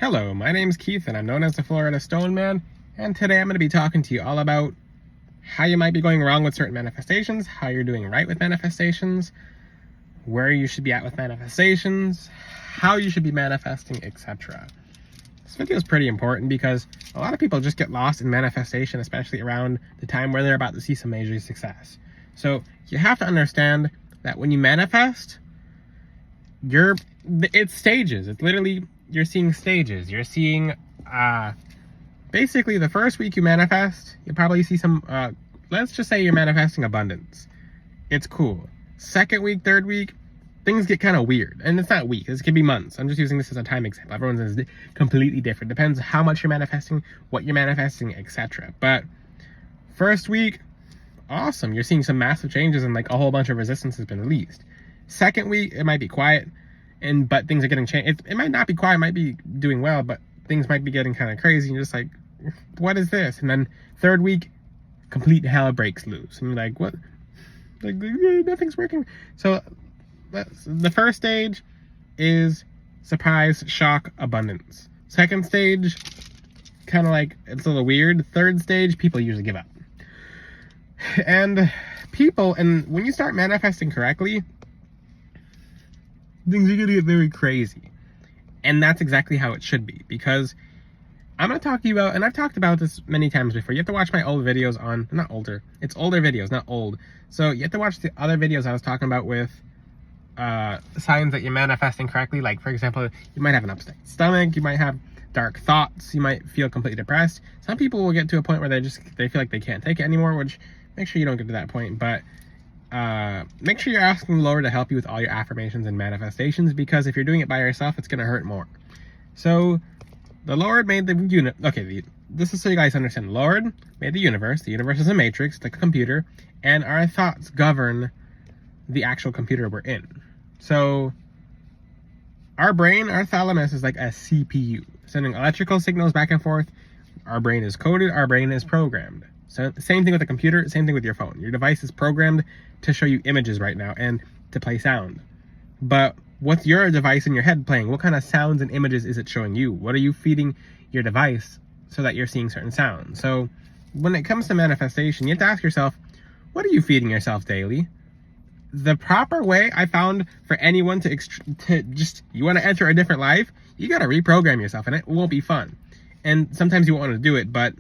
Hello, my name's Keith and I'm known as the Florida Stone Man, and today I'm going to be talking to you all about how you might be going wrong with certain manifestations, how you're doing right with manifestations, where you should be at with manifestations, how you should be manifesting, etc. This video is pretty important because a lot of people just get lost in manifestation, especially around the time where they're about to see some major success. So you have to understand that when you manifest, it's stages. It's literally, you're seeing stages. You're seeing, basically the first week you manifest, you probably see some, let's just say you're manifesting abundance. It's cool. Second week, third week, things get kind of weird. And it's not weeks, this could be months. I'm just using this as a time example. Everyone's is completely different. Depends how much you're manifesting, what you're manifesting, etc. But first week, awesome. You're seeing some massive changes and like a whole bunch of resistance has been released. Second week, it might be quiet, but things are getting changed. It might not be quiet, it might be doing well, but things might be getting kind of crazy. And you're just like, what is this? And then third week, complete hell breaks loose. And you're like, what? Like, nothing's working. So the first stage is surprise, shock, abundance. Second stage, kind of like, it's a little weird. Third stage, people usually give up. And when you start manifesting correctly, things are gonna get very crazy. And that's exactly how it should be, because I'm gonna talk to you about, and I've talked about this many times before. You have to watch my old videos on, not older, it's older videos, not old. So you have to watch the other videos I was talking about with signs that you're manifesting correctly. Like, for example, you might have an upset stomach, you might have dark thoughts, you might feel completely depressed. Some people will get to a point where they feel like they can't take it anymore, which, make sure you don't get to that point. But make sure you're asking the Lord to help you with all your affirmations and manifestations, because if you're doing it by yourself, it's going to hurt more. So the Lord made the universe. Okay, this is so you guys understand. The Lord made the universe. The universe is a matrix, like a computer, and our thoughts govern the actual computer we're in. So our brain, our thalamus, is like a CPU, sending electrical signals back and forth. Our brain is coded, our brain is programmed. So same thing with the computer, same thing with your phone. Your device is programmed to show you images right now and to play sound. But what's your device in your head playing? What kind of sounds and images is it showing you? What are you feeding your device so that you're seeing certain sounds? So when it comes to manifestation, you have to ask yourself, what are you feeding yourself daily? The proper way I found for anyone to you want to enter a different life, you got to reprogram yourself, and it won't be fun. And sometimes you won't want to do it, but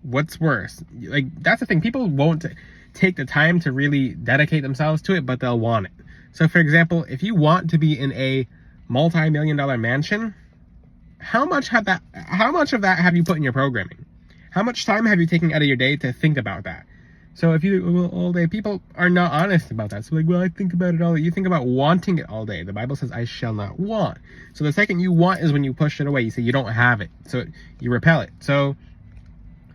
what's worse? Like, that's the thing. People won't take the time to really dedicate themselves to it, but they'll want it. So for example, if you want to be in a multi-million-dollar mansion, how much of that have you put in your programming? How much time have you taken out of your day to think about that? So if you all day, people are not honest about that. So like, well, I think about it all day. You think about wanting it all day. The Bible says, I shall not want. So the second you want is when you push it away. You say you don't have it. So you repel it. So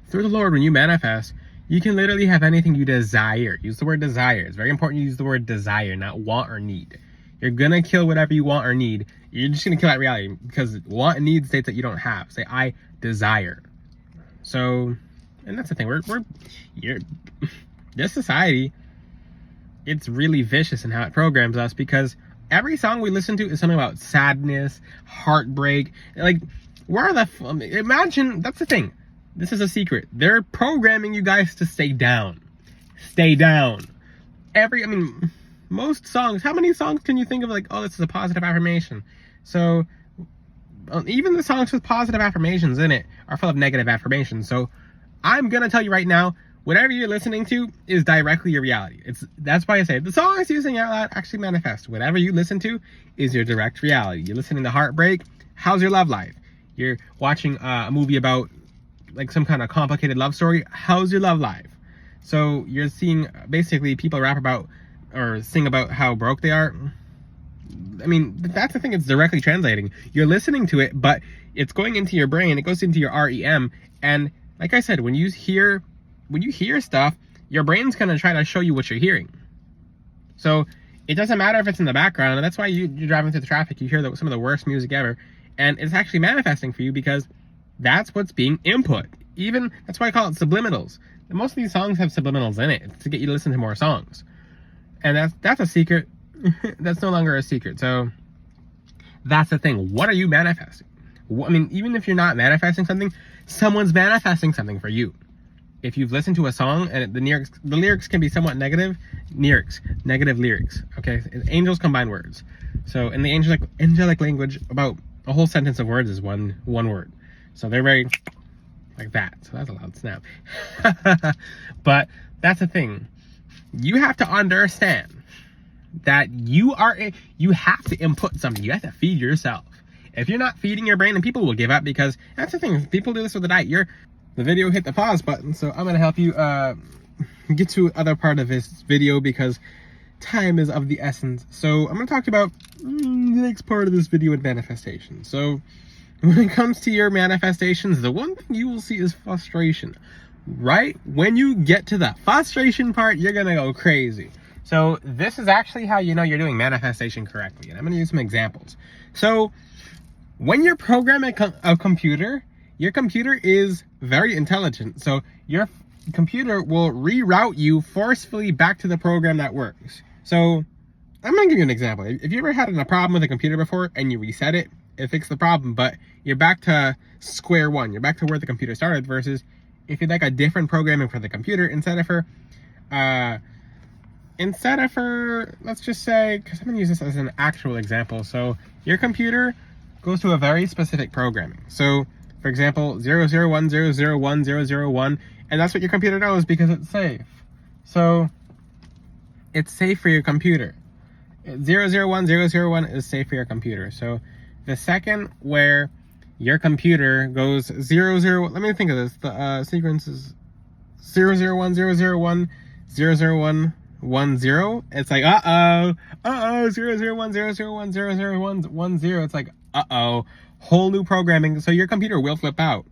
through the Lord, when you manifest, you can literally have anything you desire. Use the word desire. It's very important you use the word desire, not want or need. You're going to kill whatever you want or need. You're just going to kill that reality, because want and need states that you don't have. Say, I desire. So, and that's the thing. This society, it's really vicious in how it programs us, because every song we listen to is something about sadness, heartbreak. Like, imagine, that's the thing. This is a secret. They're programming you guys to stay down. Stay down. Most songs, how many songs can you think of like, oh, this is a positive affirmation? So, even the songs with positive affirmations in it are full of negative affirmations. So, I'm going to tell you right now, whatever you're listening to is directly your reality. That's why I say the songs you sing out loud actually manifest. Whatever you listen to is your direct reality. You're listening to heartbreak. How's your love life? You're watching a movie about like some kind of complicated love story. How's your love life? So you're seeing basically people rap about or sing about how broke they are. That's the thing. It's directly translating. You're listening to it, but it's going into your brain. It goes into your REM. And like I said, when you hear stuff, your brain's going to try to show you what you're hearing. So it doesn't matter if it's in the background. And that's why you're driving through the traffic. You hear some of the worst music ever. And it's actually manifesting for you, because that's what's being input. That's why I call it subliminals. And most of these songs have subliminals in it. It's to get you to listen to more songs. And that's a secret. That's no longer a secret. So that's the thing. What are you manifesting? I mean, even if you're not manifesting something, someone's manifesting something for you. If you've listened to a song and the lyrics can be somewhat negative lyrics. Okay, angels combine words. So in the angelic language, about a whole sentence of words is one word. So they're very like that. So that's a loud snap. But that's the thing. You have to understand that you have to input something. You have to feed yourself. If you're not feeding your brain, and people will give up, because that's the thing. People do this with the diet. The video hit the pause button, so I'm gonna help you get to other part of this video because time is of the essence. So I'm gonna talk about the next part of this video with manifestation. So when it comes to your manifestations, the one thing you will see is frustration. Right when you get to the frustration part, you're gonna go crazy. So this is actually how you know you're doing manifestation correctly, and I'm gonna use some examples. So when you're programming a computer, your computer is very intelligent. So your computer will reroute you forcefully back to the program that works. So I'm gonna give you an example. If you ever had a problem with a computer before and you reset it, it fixed the problem, but you're back to square one. You're back to where the computer started, versus if you'd like a different programming for the computer, instead of for, let's just say, because I'm gonna use this as an actual example. So your computer goes to a very specific programming. So for example, 001001001, and that's what your computer knows because it's safe. So it's safe for your computer. 001001 is safe for your computer. So the second where your computer goes 00, let me think of this. The sequence is 001001 00110. It's like 0010010010. It's like whole new programming. So your computer will flip out.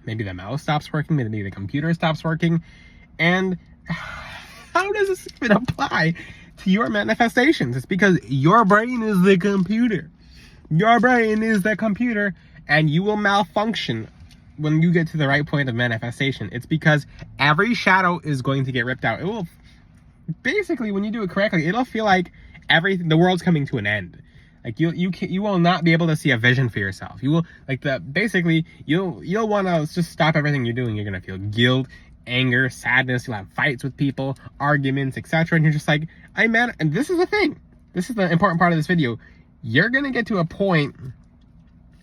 Maybe the mouse stops working, maybe the computer stops working. And how does this even apply to your manifestations? It's because your brain is the computer. Your brain is the computer, and you will malfunction when you get to the right point of manifestation. It's because every shadow is going to get ripped out. It will basically, when you do it correctly, it'll feel like the world's coming to an end. Like you will not be able to see a vision for yourself. You will you'll want to just stop everything you're doing. You're gonna feel guilt, anger, sadness. You'll have fights with people, arguments, etc. And you're just like, and this is the thing. This is the important part of this video. You're gonna get to a point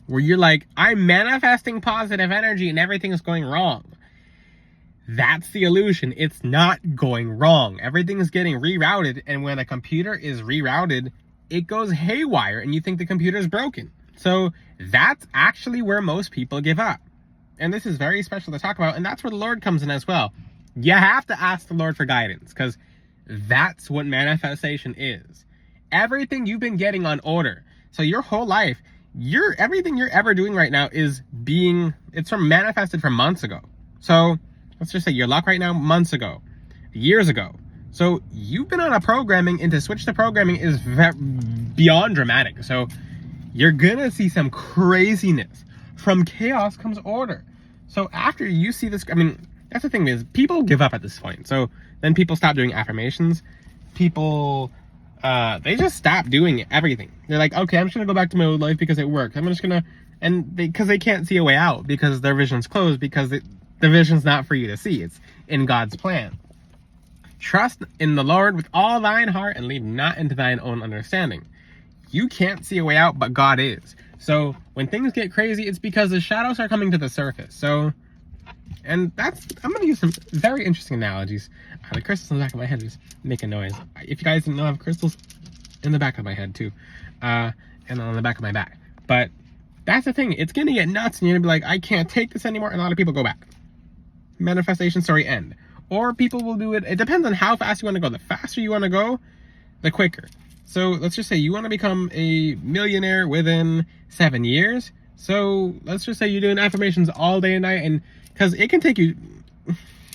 where you're like, I'm manifesting positive energy and everything is going wrong. That's the illusion. It's not going wrong. Everything is getting rerouted, and when a computer is rerouted, it goes haywire and you think the computer is broken. So that's actually where most people give up. And this is very special to talk about, and that's where the Lord comes in as well. You have to ask the Lord for guidance, because that's what manifestation is. Everything you've been getting on order. So your whole life, everything you're ever doing right now it's from manifested from months ago. So let's just say your luck right now, months ago, years ago. So you've been on a programming, and to switch the programming is beyond dramatic. So you're gonna see some craziness. From chaos comes order. So after you see this, that's the thing, is people give up at this point. So then people stop doing affirmations. People, they just stop doing everything. They're like, okay, I'm just gonna go back to my old life because it worked. I'm just gonna, because they can't see a way out, because their vision's closed, because the vision's not for you to see. It's in God's plan. Trust in the Lord with all thine heart, and lean not into thine own understanding. You can't see a way out, but God is. So when things get crazy, it's because the shadows are coming to the surface. So, and I'm going to use some very interesting analogies. The crystals in the back of my head just make a noise. If you guys didn't know, I have crystals in the back of my head too. And on the back of my back. But that's the thing. It's going to get nuts, and you're going to be like, I can't take this anymore. And a lot of people go back. Manifestation story end. Or people will do it. It depends on how fast you want to go. The faster you want to go, the quicker. So let's just say you want to become a millionaire within 7 years. So let's just say you're doing affirmations all day and night, and because it can take you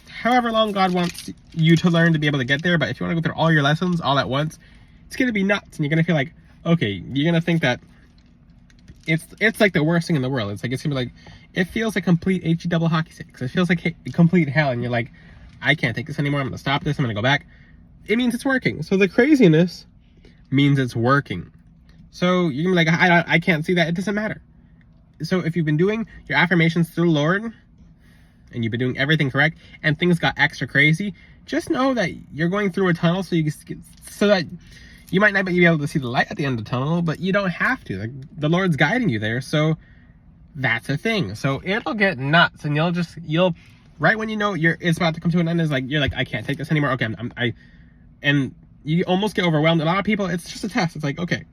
however long God wants you to learn to be able to get there. But if you want to go through all your lessons all at once, it's going to be nuts, and you're going to feel like, okay, you're going to think that it's like the worst thing in the world. It's going to be like, it feels like complete HE double hockey sticks. It feels like complete hell, and you're like, I can't take this anymore. I'm going to stop this. I'm going to go back. It means it's working. So the craziness means it's working. So you're going to be like, I can't see that. It doesn't matter. So if you've been doing your affirmations through the Lord and you've been doing everything correct and things got extra crazy, just know that you're going through a tunnel so that you might not be able to see the light at the end of the tunnel, but you don't have to. Like, the Lord's guiding you there, so that's a thing. So it'll get nuts, and you'll right when you know it's about to come to an end, is like you're like, I can't take this anymore. Okay, and you almost get overwhelmed. A lot of people, it's just a test. It's like, okay,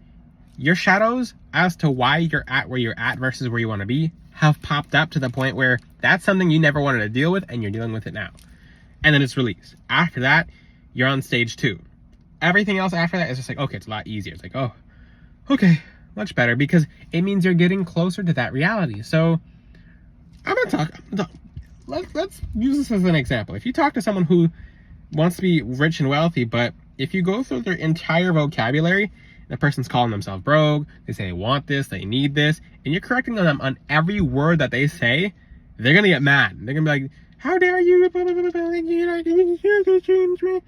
your shadows as to why you're at where you're at versus where you want to be have popped up to the point where that's something you never wanted to deal with, and you're dealing with it now. And then it's released. After that, you're on stage 2. Everything else after that is just like, okay, it's a lot easier. It's like, oh, okay, much better, because it means you're getting closer to that reality. So let's use this as an example. If you talk to someone who wants to be rich and wealthy, but if you go through their entire vocabulary, the person's calling themselves broke, they say they want this, they need this, and you're correcting them on every word that they say, they're gonna get mad. They're gonna be like, how dare you, change me.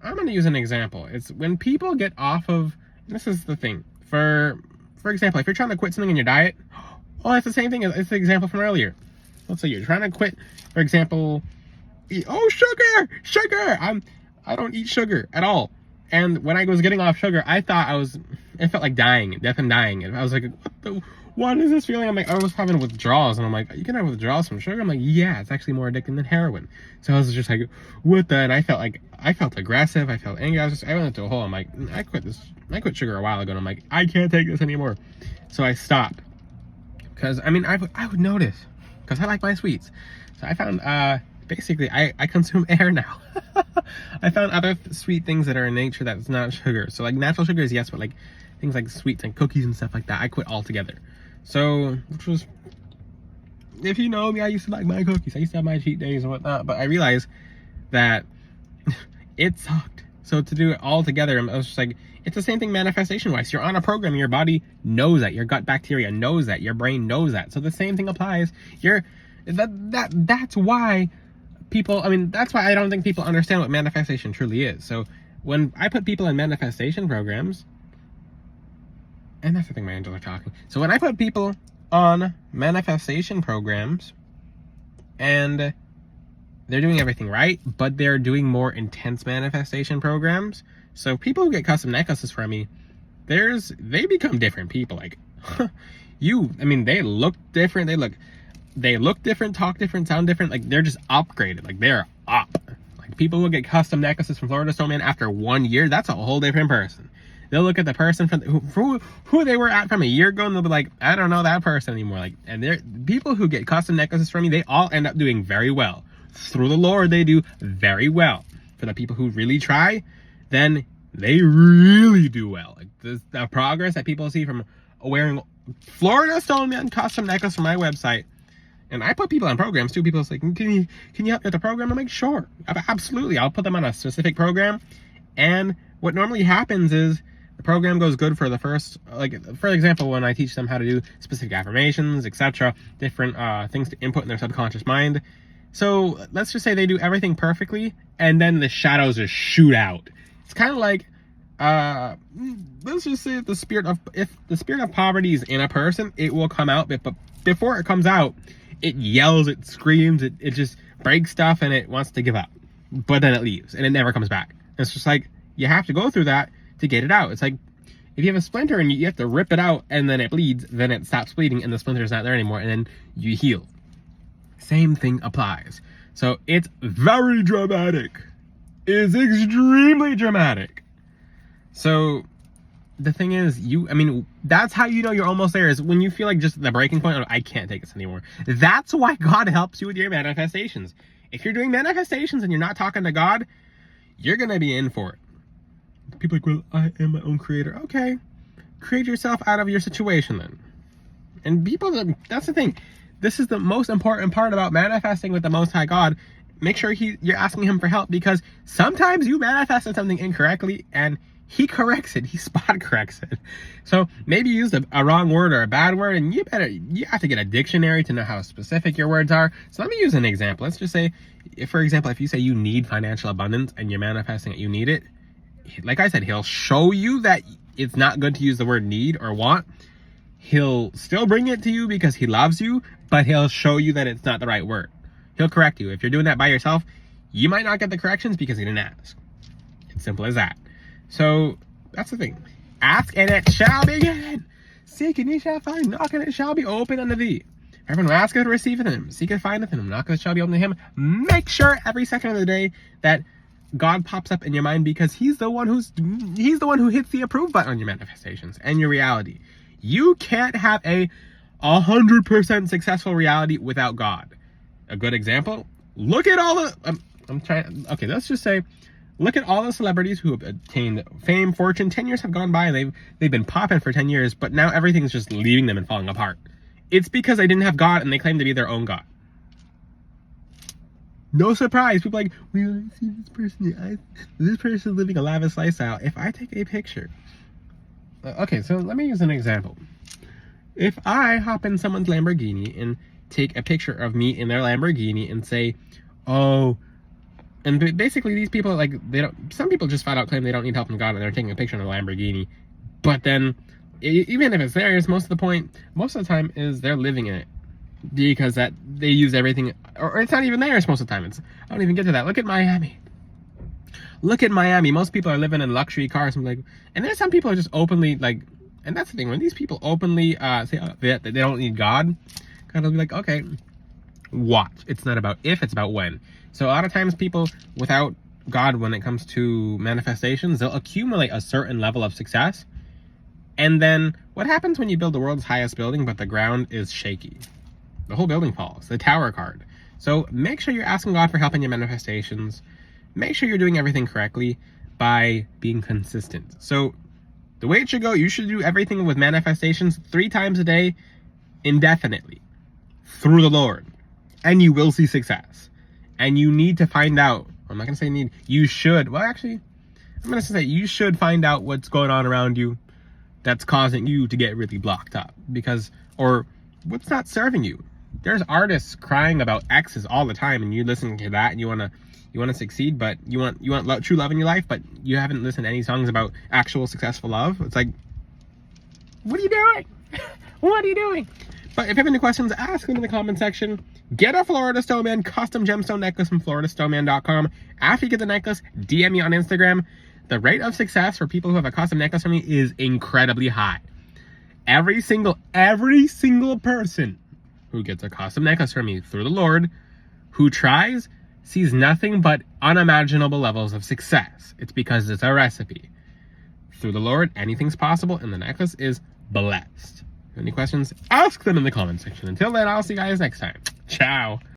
I'm going to use an example. It's when people get off of, this is the thing, for example, if you're trying to quit something in your diet, oh, it's the same thing, it's the example from earlier. Let's say you're trying to quit, for example, sugar, I don't eat sugar at all. And when I was getting off sugar, it felt like dying, death and dying. And I was like, what is this feeling? I'm like, I was having withdrawals, and I'm like, you can have withdrawals from sugar? I'm like, yeah, it's actually more addicting than heroin. So I was just like, what the? And I felt aggressive, I felt angry, I went into a hole. I'm like, I quit sugar a while ago, and I'm like, I can't take this anymore. So I stopped. Because, I mean, I would notice, because I like my sweets. So I found, basically, I consume air now. I found other sweet things that are in nature that's not sugar. So, like, natural sugars, yes, but, like, things like sweets and cookies and stuff like that, I quit altogether. So, which was, if you know me, I used to like my cookies. I used to have my cheat days and whatnot, but I realized that it sucked. So to do it all together, I was just like, it's the same thing manifestation-wise. You're on a program, your body knows that, your gut bacteria knows that, your brain knows that. So the same thing applies. That's why people, I mean, that's why I don't think people understand what manifestation truly is. So when I put people in manifestation programs, and that's the thing, my angels are talking. So when I put people on manifestation programs and they're doing everything right, but they're doing more intense manifestation programs. So people who get custom necklaces from me, they become different people. Like, they look different. They look different, talk different, sound different. Like, they're just upgraded. Like, they're up. Like, people who get custom necklaces from Florida Stone Man after 1 year, that's a whole different person. They'll look at the person from who they were at from a year ago, and they'll be like, I don't know that person anymore. Like, and they're people who get custom necklaces from me, they all end up doing very well. Through the Lord, they do very well. For the people who really try, then they really do well. Like, the progress that people see from wearing Florida Stone Man custom necklace from my website. And I put people on programs too. People say, can you help me with the program? I'm like, sure, absolutely. I'll put them on a specific program. And what normally happens is the program goes good for the first, like, for example, when I teach them how to do specific affirmations, etc., different things to input in their subconscious mind. So let's just say they do everything perfectly, and then the shadows just shoot out. It's kind of like, let's just say if the spirit of poverty is in a person, it will come out, but before it comes out, it yells, it screams, it just breaks stuff, and it wants to give up. But then it leaves, and it never comes back. It's just like, you have to go through that to get it out. It's like, if you have a splinter and you have to rip it out, and then it bleeds, then it stops bleeding, and the splinter's not there anymore, and then you heal. Same thing applies. So it's very dramatic. It's extremely dramatic. So the thing is, that's how you know you're almost there, is when you feel like just the breaking point of, I can't take this anymore. That's why God helps you with your manifestations. If you're doing manifestations and you're not talking to God, you're going to be in for it. People are like, well, I am my own creator. Okay. Create yourself out of your situation then. And that's the thing. This is the most important part about manifesting with the Most High God. Make sure you're asking him for help, because sometimes you manifested something incorrectly and he corrects it. He spot corrects it. So maybe you used a wrong word or a bad word, and you have to get a dictionary to know how specific your words are. So let me use an example. Let's just say, for example, if you say you need financial abundance and you're manifesting it, you need it. Like I said, he'll show you that it's not good to use the word need or want. He'll still bring it to you because he loves you, but he'll show you that it's not the right word. He'll correct you. If you're doing that by yourself, you might not get the corrections because you didn't ask. It's simple as that. So that's the thing. Ask and it shall be given. Seek and ye shall find. Knock and it shall be open unto thee. Everyone who asketh receiveth him. Seeketh findeth him. Knocketh it shall be open to him. Make sure every second of the day that God pops up in your mind, because he's the one who hits the approve button on your manifestations and your reality. You can't have a 100% successful reality without God. A good example, look at all the let's just say, look at all the celebrities who have attained fame, fortune. 10 years have gone by and they've been popping for 10 years, but now everything's just leaving them and falling apart. It's because they didn't have God and they claim to be their own God. No surprise. People are like, we don't see this person. This person living a lavish lifestyle. If I take a picture. Okay, so let me use an example. If I hop in someone's Lamborghini and take a picture of me in their Lamborghini and say, oh, and basically these people, like, some people just flat out claim they don't need help from God and they're taking a picture in a Lamborghini. But then, even if it's theirs, most of the time is they're living in it. Because that they use everything, or it's not even theirs most of the time. I don't even get to that. Look at Miami. Most people are living in luxury cars. And there's some people are just openly like, and that's the thing. When these people openly say that they don't need God, God will be like, okay, watch. It's not about if, it's about when. So a lot of times people without God, when it comes to manifestations, they'll accumulate a certain level of success. And then what happens when you build the world's highest building, but the ground is shaky? The whole building falls. The tower card. So make sure you're asking God for help in your manifestations. Make sure you're doing everything correctly by being consistent. So the way it should go, you should do everything with manifestations 3 times a day, indefinitely, through the Lord. And you will see success. And you need to find out, I'm not going to say need, you should, well actually, I'm going to say you should find out what's going on around you that's causing you to get really blocked up. Or what's not serving you. There's artists crying about exes all the time, and you listen to that and you want to succeed, but you want true love in your life, but you haven't listened to any songs about actual successful love. It's like, what are you doing? What are you doing? But if you have any questions, ask them in the comment section. Get a Florida Stoneman custom gemstone necklace from floridastoneman.com. After you get the necklace, DM me on Instagram. The rate of success for people who have a custom necklace from me is incredibly high. Every single person who gets a custom necklace from me through the Lord, who tries, sees nothing but unimaginable levels of success. It's because it's a recipe. Through the Lord, anything's possible, and the necklace is blessed. Any questions? Ask them in the comment section. Until then, I'll see you guys next time. Ciao.